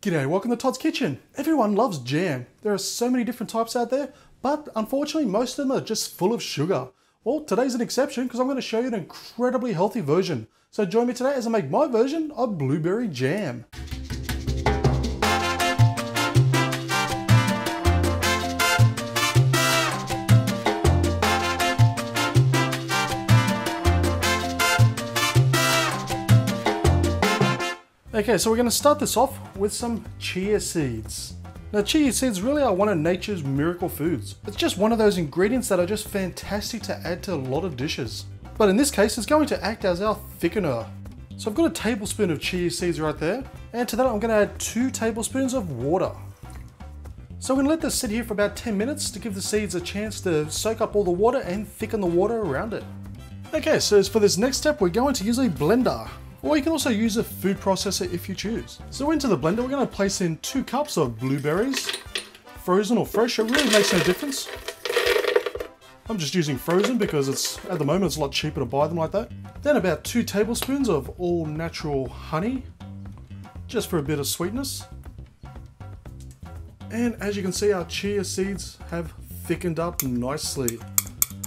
G'day, welcome to Todd's Kitchen. Everyone loves jam. There are so many different types out there, but unfortunately most of them are just full of sugar. Well, today's an exception because I'm going to show you an incredibly healthy version. So join me today as I make my version of blueberry jam. Okay, so we're going to start this off with some chia seeds. Now, chia seeds really are one of nature's miracle foods. It's just one of those ingredients that are just fantastic to add to a lot of dishes. But in this case, it's going to act as our thickener. So I've got a tablespoon of chia seeds right there, and to that I'm going to add 2 tablespoons of water. So I'm going to let this sit here for about 10 minutes to give the seeds a chance to soak up all the water and thicken the water around it. Okay, so for this next step, we're going to use a blender. Or you can also use a food processor if you choose. So into the blender, we're going to place in 2 cups of blueberries. Frozen or fresh, it really makes no difference. I'm just using frozen because at the moment it's a lot cheaper to buy them like that. Then about 2 tablespoons of all natural honey, just for a bit of sweetness. And as you can see, our chia seeds have thickened up nicely.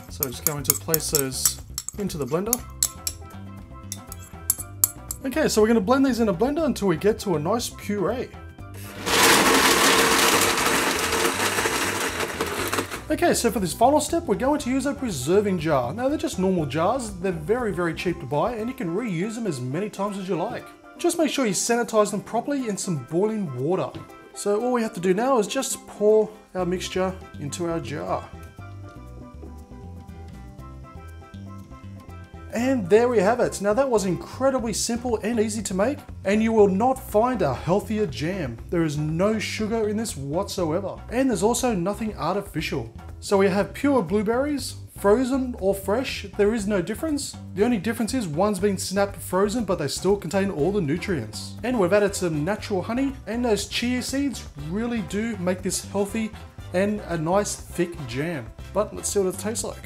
So I'm just going to place those into the blender. Okay, so we're going to blend these in a blender until we get to a nice puree. Okay, so for this final step, we're going to use a preserving jar. Now, they're just normal jars. They're very, very cheap to buy, and you can reuse them as many times as you like. Just make sure you sanitize them properly in some boiling water. So all we have to do now is just pour our mixture into our jar. And there we have it. Now that was incredibly simple and easy to make, and you will not find a healthier jam. There is no sugar in this whatsoever, and there's also nothing artificial. So we have pure blueberries, frozen or fresh, there is no difference. The only difference is one's been snapped frozen, but they still contain all the nutrients. And we've added some natural honey, and those chia seeds really do make this healthy and a nice thick jam. But let's see what it tastes like.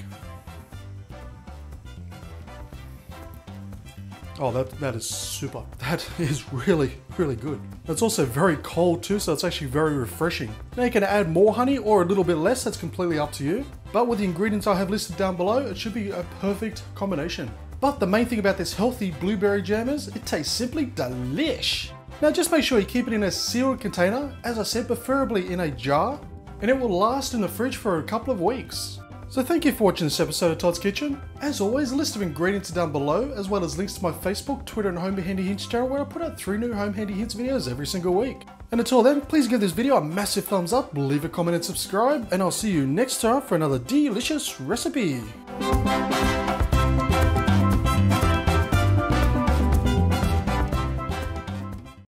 Oh, that is super. That is really, really good. It's also very cold too, so it's actually very refreshing. Now you can add more honey or a little bit less, that's completely up to you. But with the ingredients I have listed down below, it should be a perfect combination. But the main thing about this healthy blueberry jam is it tastes simply delish. Now just make sure you keep it in a sealed container, as I said, preferably in a jar, and it will last in the fridge for a couple of weeks. So thank you for watching this episode of Todd's Kitchen. As always, a list of ingredients are down below, as well as links to my Facebook, Twitter and Home Handy Hints channel, where I put out 3 new Home Handy Hints videos every single week. And until then, please give this video a massive thumbs up, leave a comment and subscribe, and I'll see you next time for another delicious recipe.